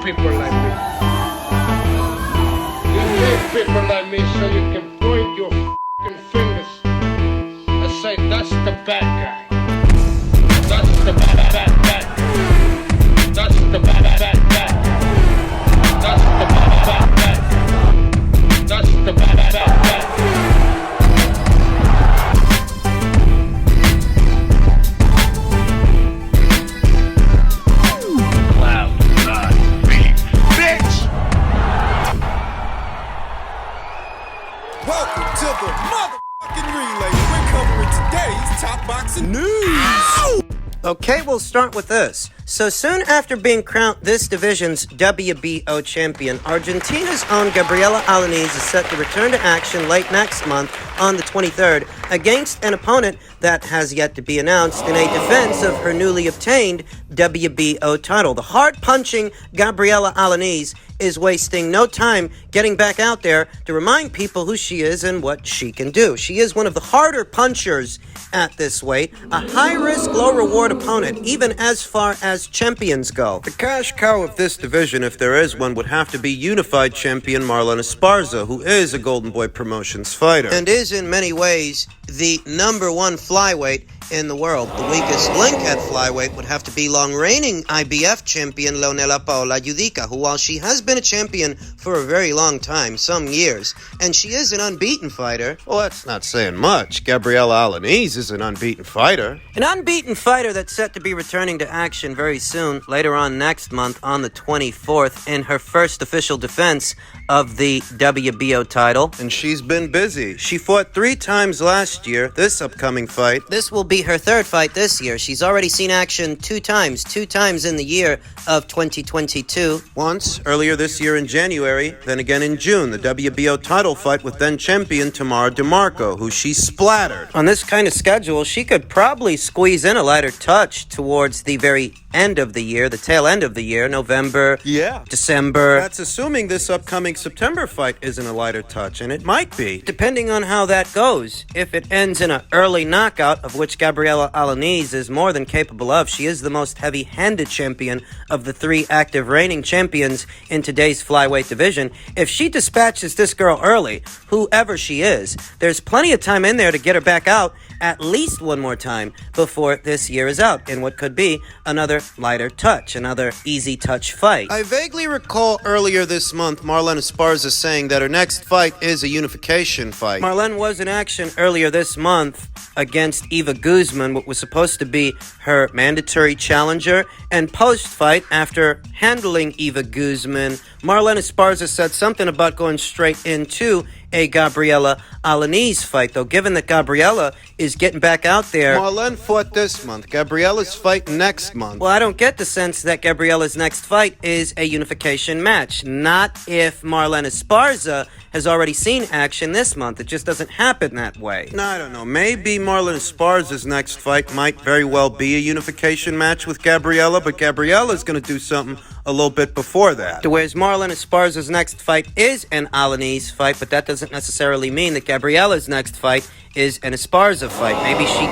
people like me. You need people like me so you can point your f***ing fingers and say, that's the bad guy. That's the bad guy. That's the bad guy. That's the bad guy. That's the bad guy. Welcome to the motherfucking relay. We're covering today's top boxing news. Ow! Okay, we'll start with this. So soon after being crowned this division's WBO champion, Argentina's own Gabby Alaniz is set to return to action late next month on the 23rd against an opponent that has yet to be announced in a defense of her newly obtained WBO title. The hard-punching Gabby Alaniz is wasting no time getting back out there to remind people who she is and what she can do. She is one of the harder punchers at this weight, a high-risk, low-reward opponent, even as far as champions go. The cash cow of this division, if there is one, would have to be unified champion Marlen Esparza, who is a Golden Boy Promotions fighter, and is in many ways the number one flyweight in the world. The weakest link at flyweight would have to be long-reigning IBF champion Leonela Paola Judica, who, while she has been a champion for a very long time, some years, and she is an unbeaten fighter. Well, that's not saying much. Gabriela Alaniz is an unbeaten fighter. An unbeaten fighter that's set to be returning to action very soon, later on next month on the 24th, in her first official defense of the WBO title. And she's been busy. She fought 3 times last year. This upcoming fight, this will be her 3rd fight this year. She's already seen action 2 times in the year of 2022. Once earlier this year in January, then again in June, the WBO title fight with then champion Tamara DeMarco, who she splattered. On this kind of schedule, she could probably squeeze in a lighter touch towards the very end of the year, the tail end of the year, November, December. That's assuming this upcoming September fight isn't a lighter touch, and it might be, depending on how that goes. If it ends in an early knockout, of which Gabriela Alaniz is more than capable of, she is the most heavy-handed champion of the 3 active reigning champions in today's flyweight division. If she dispatches this girl early, whoever she is, there's plenty of time in there to get her back out at least one more time before this year is out, in what could be another lighter touch, another easy touch fight. I vaguely recall earlier this month Marlen Esparza saying that her next fight is a unification fight. Marlen was in action earlier this month against Eva Guzman, what was supposed to be her mandatory challenger, and post-fight, after handling Eva Guzman, Marlen Esparza said something about going straight into a Gabriela Alaniz fight, though given that Gabriela is getting back out there. Marlen fought this month. Gabriela's fight next month. Well, I don't get the sense that Gabriela's next fight is a unification match. Not if Marlen Esparza has already seen action this month. It just doesn't happen that way. No, I don't know. Maybe Marlen Esparza's next fight might very well be a unification match with Gabriela, but Gabriela's going to do something a little bit before that. Whereas Marlen Esparza's next fight is an Alaniz fight, but that doesn't necessarily mean that Gabriela's next fight is an Esparza fight. Maybe she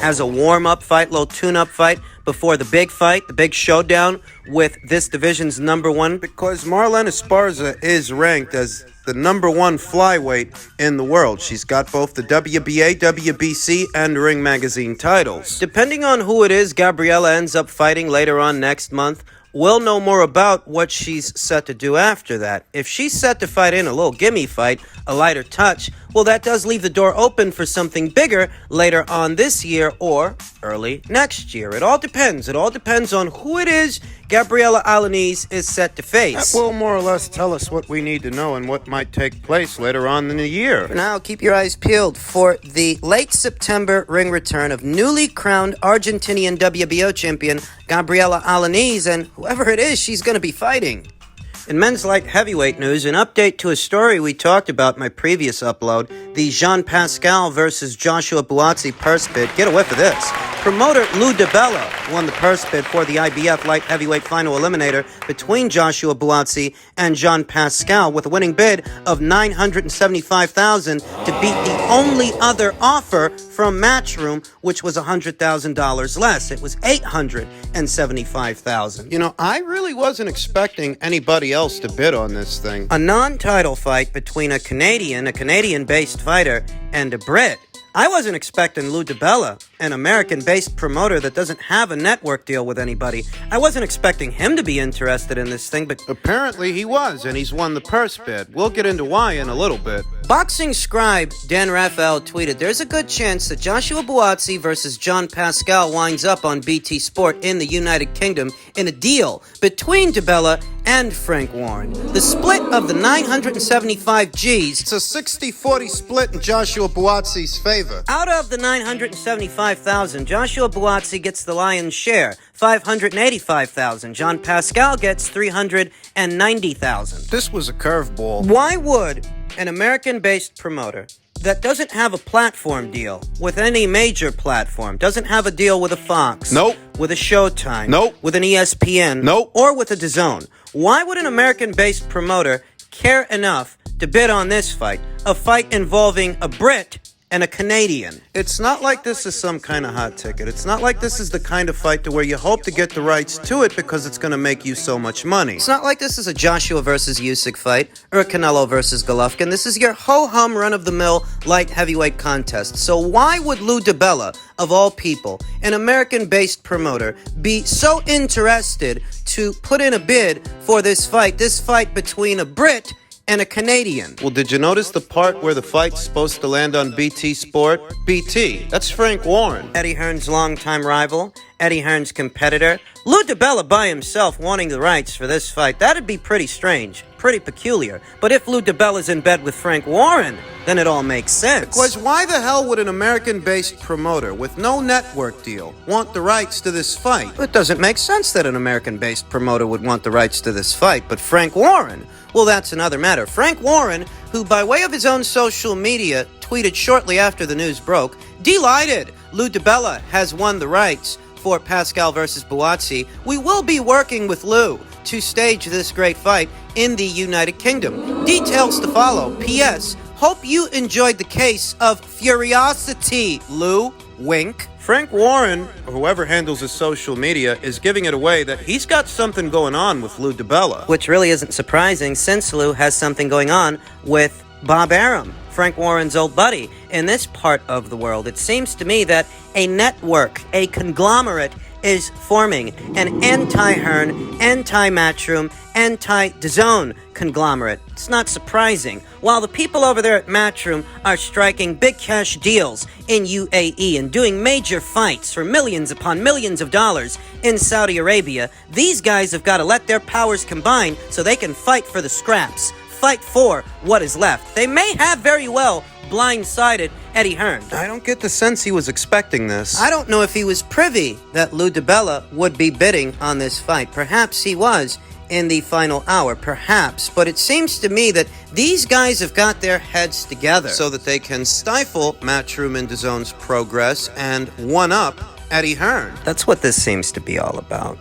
has a warm-up fight, little tune-up fight before the big fight, the big showdown with this division's number 1. Because Marlen Esparza is ranked as the number 1 flyweight in the world. She's got both the WBA, WBC, and Ring Magazine titles. Depending on who it is Gabriela ends up fighting later on next month, we'll know more about what she's set to do after that. If she's set to fight in a little gimme fight, a lighter touch, well, that does leave the door open for something bigger later on this year or early next year. It all depends. It all depends on who it is Gabriela Alaniz is set to face. That will more or less tell us what we need to know and what might take place later on in the year. For now, keep your eyes peeled for the late September ring return of newly crowned Argentinian WBO champion Gabriela Alaniz and whoever it is she's going to be fighting. In men's light heavyweight news, an update to a story we talked about in my previous upload, the Pascal versus Joshua Buatsi purse bid. Get a whiff of this. Promoter Lou Dibella won the purse bid for the IBF light heavyweight final eliminator between Joshua Buatsi and Jean Pascal with a winning bid of $975,000 to beat the only other offer from Matchroom, which was $100,000 less. It was $875,000. You know, I really wasn't expecting anybody else to bid on this thing. A non-title fight between a Canadian-based fighter, and a Brit. I wasn't expecting Lou Dibella, an American-based promoter that doesn't have a network deal with anybody. I wasn't expecting him to be interested in this thing, but Apparently he was, and he's won the purse bid. We'll get into why in a little bit. boxing scribe Dan Raphael tweeted, "There's a good chance that Joshua Buatsi versus John Pascal winds up on BT Sport in the United Kingdom in a deal between Dibella and Frank Warren. The split of the 975 G's, It's a 60-40 split in Joshua Buatsi's favor. out of the 975,000, Joshua Buatsi gets the lion's share, 585,000. John Pascal gets 390,000. This was a curveball. Why would an American-based promoter that doesn't have a platform deal with any major platform, doesn't have a deal with a Fox, Nope. with a Showtime, Nope. with an ESPN, Nope. or with a DAZN, why would an American-based promoter care enough to bid on this fight, a fight involving a Brit and a Canadian? It's not like this is some kind of hot ticket. It's not like this is the kind of fight to where you hope to get the rights to it because it's going to make you so much money. It's not like this is a Joshua versus Usyk fight or a Canelo versus Golovkin. This is your ho-hum run-of-the-mill light heavyweight contest. So why would Lou Dibella, of all people, an American-based promoter, be so interested to put in a bid for this fight between a Brit and a Canadian? Well, did you notice the part where the fight's supposed to land on BT Sport? BT. That's Frank Warren. Eddie Hearn's longtime rival, Eddie Hearn's competitor, Lou Dibella by himself wanting the rights for this fight. That'd be pretty strange, pretty peculiar. But if Lou Dibella's in bed with Frank Warren, then it all makes sense. Because why the hell would an American-based promoter with no network deal want the rights to this fight? It doesn't make sense that an American-based promoter would want the rights to this fight, but Frank Warren, well, that's another matter. Frank Warren, who by way of his own social media tweeted shortly after the news broke, delighted Lou Dibella has won the rights for Pascal versus Buatsi. We will be working with Lou to stage this great fight in the United Kingdom. Details to follow. P.S. Hope you enjoyed the case of Furiosity, Lou. Wink. Frank Warren, or whoever handles his social media, is giving it away that he's got something going on with Lou Dibella. Which really isn't surprising since Lou has something going on with Bob Arum, Frank Warren's old buddy. In this part of the world, it seems to me that a network, a conglomerate, is forming an anti-Hearn, anti-Matchroom, anti-DAZN conglomerate. It's not surprising. While the people over there at Matchroom are striking big cash deals in UAE and doing major fights for millions upon millions of dollars in Saudi Arabia, these guys have got to let their powers combine so they can fight for the scraps, fight for what is left. They may have very well blindsided Eddie Hearn. I don't get the sense he was expecting this. I don't know if he was privy that Lou Dibella would be bidding on this fight. Perhaps he was in the final hour, perhaps. But it seems to me that these guys have got their heads together so that they can stifle Matchroom and DAZN's progress and one-up Eddie Hearn. That's what this seems to be all about.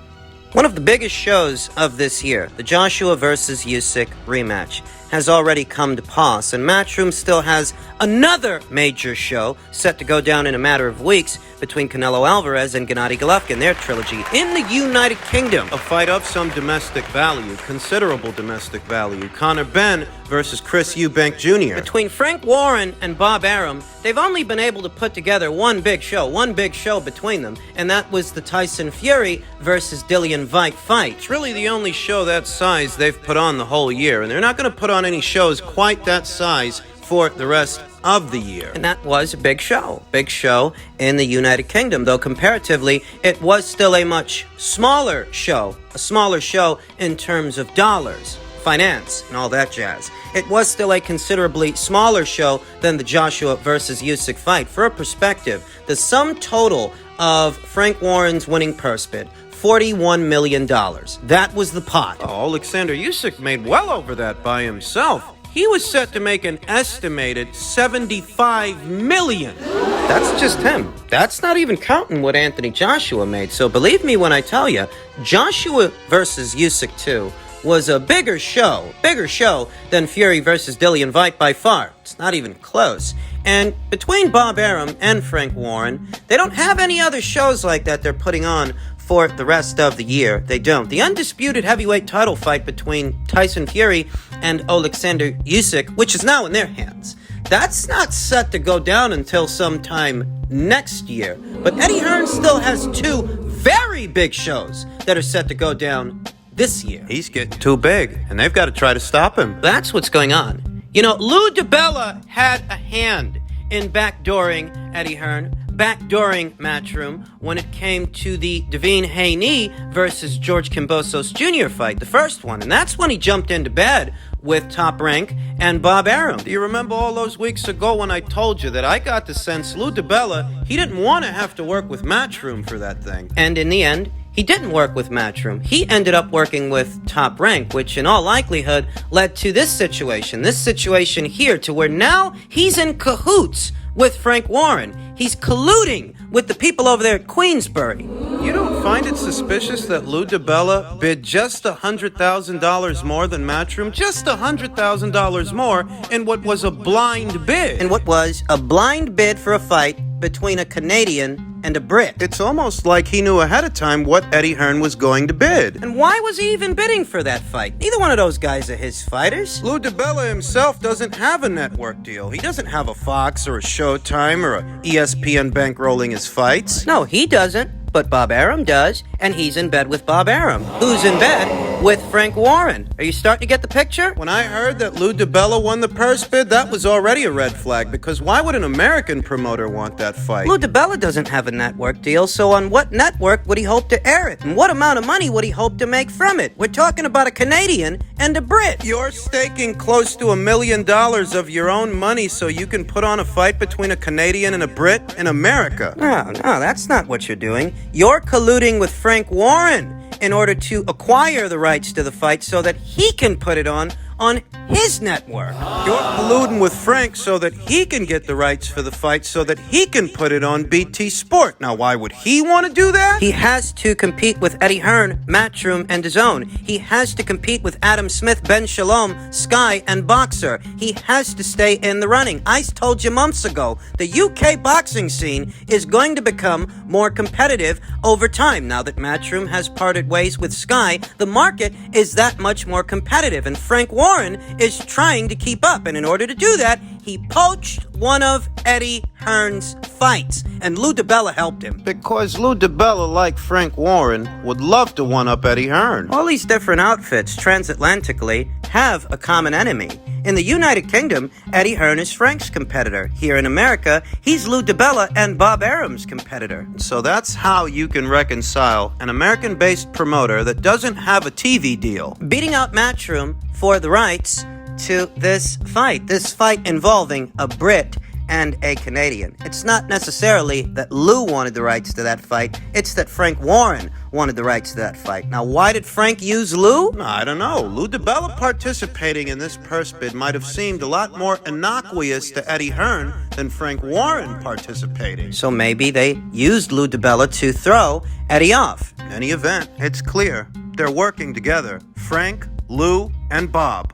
One of the biggest shows of this year, the Joshua versus Usyk rematch, has already come to pass, and Matchroom still has another major show set to go down in a matter of weeks between Canelo Alvarez and Gennady Golovkin, their trilogy in the United Kingdom. A fight of some domestic value, considerable domestic value. Conor Benn versus Chris Eubank Jr. Between Frank Warren and Bob Arum, they've only been able to put together one big show between them, and that was the Tyson Fury versus Dillian Whyte fight. It's really the only show that size they've put on the whole year, and they're not going to put on any shows quite that size for the rest of the year. And that was a big show in the United Kingdom, though comparatively it was still a much smaller show in terms of dollars, finance, and all that jazz. It was still a considerably smaller show than the Joshua versus Usyk fight. For a perspective, the sum total of Frank Warren's winning purse bid, $41 million. That was the pot. Oh, Alexander Usyk made well over that by himself. he was set to make an estimated $75 million. That's just him. That's not even counting what Anthony Joshua made. So believe me when I tell you, Joshua versus Usyk 2 was a bigger show than Fury versus Dillian Whyte by far. It's not even close. And between Bob Arum and Frank Warren, they don't have any other shows like that they're putting on for the rest of the year. They don't. The undisputed heavyweight title fight between Tyson Fury and Alexander Usyk, which is now in their hands, that's not set to go down until sometime next year. But Eddie Hearn still has two very big shows that are set to go down this year. He's getting too big, and they've got to try to stop him. That's what's going on. You know, Lou Dibella had a hand in backdooring Eddie Hearn, backdooring Matchroom when it came to the Devine Haney versus George Kambosos Jr. fight, the first one. And that's when he jumped into bed with Top Rank and Bob Arum. Do you remember all those weeks ago when I told you that I got the sense Lou Dibella, he didn't want to have to work with Matchroom for that thing? And in the end, he didn't work with Matchroom. He ended up working with Top Rank, which in all likelihood led to this situation here, to where now he's in cahoots with Frank Warren. He's colluding with the people over there at Queensbury. You don't find it suspicious that Lou Dibella bid just $100,000 more than Matchroom? Just $100,000 more in what was a blind bid. In what was a blind bid for a fight between a Canadian and a Brit. It's almost like he knew ahead of time what Eddie Hearn was going to bid. And why was he even bidding for that fight? Neither one of those guys are his fighters. Lou Dibella himself doesn't have a network deal. He doesn't have a Fox or a Showtime or a ESPN bankrolling his fights. No, he doesn't. But Bob Arum does, and he's in bed with Bob Arum, who's in bed with Frank Warren. Are you starting to get the picture? When I heard that Lou Dibella won the purse bid, that was already a red flag, because why would an American promoter want that fight? Lou Dibella doesn't have a network deal, so on what network would he hope to air it? And what amount of money would he hope to make from it? We're talking about a Canadian and a Brit. You're staking close to $1 million of your own money so you can put on a fight between a Canadian and a Brit in America. No, that's not what you're doing. You're colluding with Frank Warren in order to acquire the rights to the fight so that he can put it on his network. You're colluding with Frank so that he can get the rights for the fight so that he can put it on BT Sport. Now, why would he want to do that? He has to compete with Eddie Hearn, Matchroom, and DAZN. He has to compete with Adam Smith, Ben Shalom, Sky, and Boxer. He has to stay in the running. I told you months ago, the UK boxing scene is going to become more competitive over time. Now that Matchroom has parted ways with Sky, the market is that much more competitive, and Frank Warren is trying to keep up, and in order to do that, he poached one of Eddie Hearn's fights, and Lou Dibella helped him. Because Lou Dibella, like Frank Warren, would love to one-up Eddie Hearn. All these different outfits, transatlantically, have a common enemy. In the United Kingdom, Eddie Hearn is Frank's competitor. Here in America, he's Lou Dibella and Bob Arum's competitor. So that's how you can reconcile an American-based promoter that doesn't have a TV deal beating out Matchroom for the rights to this fight involving a Brit and a Canadian. It's not necessarily that Lou wanted the rights to that fight, it's that Frank Warren wanted the rights to that fight. Now, why did Frank use Lou? I don't know. Lou Dibella participating in this purse bid might have seemed a lot more innocuous to Eddie Hearn than Frank Warren participating. So maybe they used Lou Dibella to throw Eddie off. In any event, it's clear they're working together. Frank, Lou, and Bob.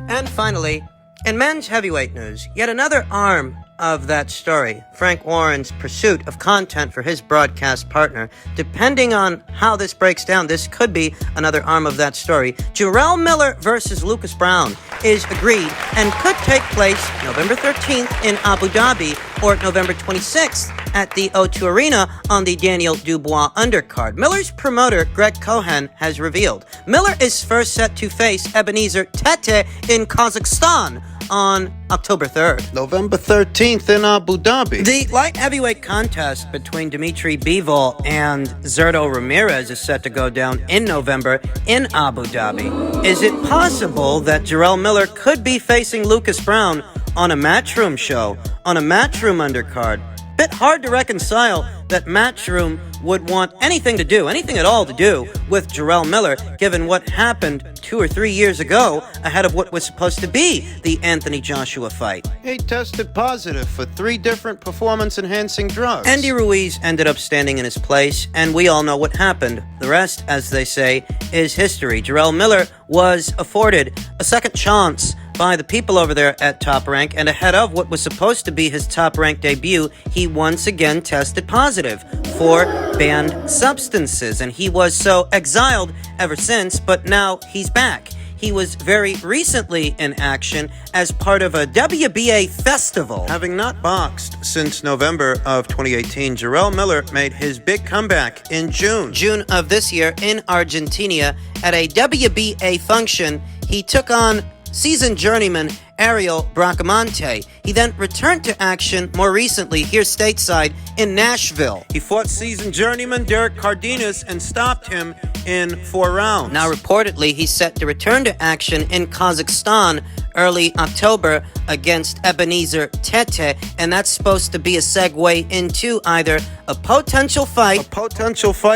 And finally, in men's heavyweight news, yet another arm of that story, Frank Warren's pursuit of content for his broadcast partner. Depending on how this breaks down, this could be another arm of that story. Jarrell Miller versus Lucas Browne is agreed and could take place November 13th in Abu Dhabi or November 26th at the O2 Arena on the Daniel Dubois undercard. Miller's promoter, Greg Cohen, has revealed Miller is first set to face Ebenezer Tete in Kazakhstan on October 3rd. November 13th in Abu Dhabi. The light heavyweight contest between Dimitri Bivol and Zerto Ramirez is set to go down in November in Abu Dhabi. Is it possible that Jarrell Miller could be facing Lucas Browne on a Matchroom show, on a Matchroom undercard? Bit hard to reconcile that Matchroom would want anything at all to do with Jarrell Miller, given what happened to 2 or 3 years ago, ahead of what was supposed to be the Anthony Joshua fight. He tested positive for 3 different performance-enhancing drugs. Andy Ruiz ended up standing in his place, and we all know what happened. The rest, as they say, is history. Jarrell Miller was afforded a second chance by the people over there at Top Rank, and ahead of what was supposed to be his Top Rank debut, he once again tested positive for banned substances, and he was so exiled ever since, but now he's back. He was very recently in action as part of a WBA festival. Having not boxed since November of 2018, Jarrell Miller made his big comeback in June. June of this year in Argentina at a WBA function. He took on seasoned journeyman Ariel Bracamonte. He then returned to action more recently here stateside in Nashville. He fought seasoned journeyman Derek Cardenas and stopped him in 4 rounds. Now reportedly he's set to return to action in Kazakhstan early October against Ebenezer Tete, and that's supposed to be a segue into either a potential fight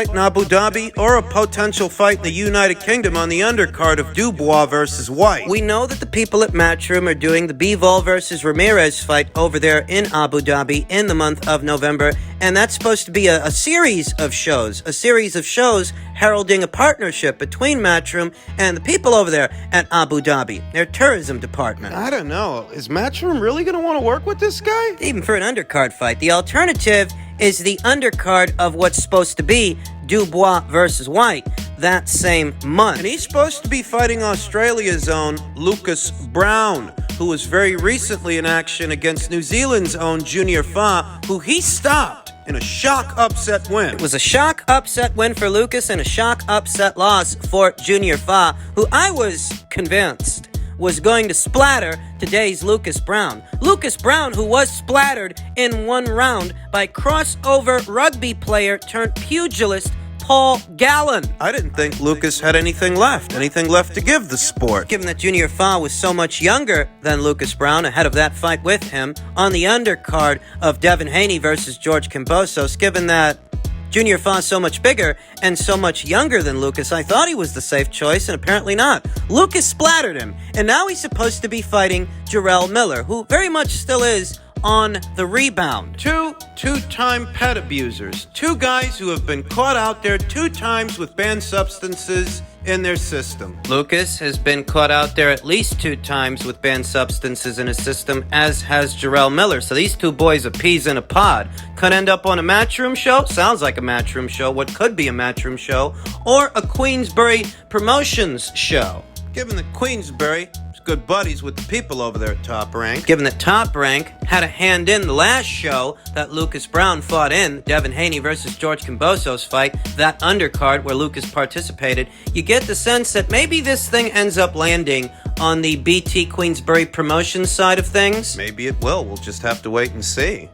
in Abu Dhabi or a potential fight in the United Kingdom on the undercard of Dubois versus White. We know that the people at Matchroom are doing the Bivol versus Ramirez fight over there in Abu Dhabi in the month of November, and that's supposed to be a series of shows heralding a partnership between Matchroom and the people over there at Abu Dhabi, their tourism department. I don't know. Is Matchroom really going to want to work with this guy? Even for an undercard fight. The alternative is the undercard of what's supposed to be Dubois versus White that same month. And he's supposed to be fighting Australia's own Lucas Browne, who was very recently in action against New Zealand's own Junior Fa, who he stopped in a shock upset win. It was a shock upset win for Lucas and a shock upset loss for Junior Fa, who I was convinced was going to splatter today's Lucas Browne. Lucas Browne, who was splattered in 1 round by crossover rugby player turned pugilist Paul Gallen. I didn't think Lucas had anything left to give the sport. Given that Junior Fa was so much younger than Lucas Browne, ahead of that fight with him, on the undercard of Devin Haney versus George Kambosos, given that Junior Fa is so much bigger and so much younger than Lucas, I thought he was the safe choice, and apparently not. Lucas splattered him, and now he's supposed to be fighting Jarrell Miller, who very much still is on the rebound. Two-time pet abusers. 2 guys who have been caught out there 2 times with banned substances in their system. Lucas has been caught out there at least 2 times with banned substances in his system, as has Jarrell Miller. So these 2 boys are peas in a pod. Could end up on a Matchroom show. Sounds like a Matchroom show. What could be a Matchroom show? Or a Queensbury Promotions show. Given that Queensbury is good buddies with the people over there at Top Rank. Given that Top Rank had a hand in the last show that Lucas Browne fought in, Devin Haney versus George Kambosos fight, that undercard where Lucas participated, you get the sense that maybe this thing ends up landing on the BT Queensbury Promotions side of things. Maybe it will. We'll just have to wait and see.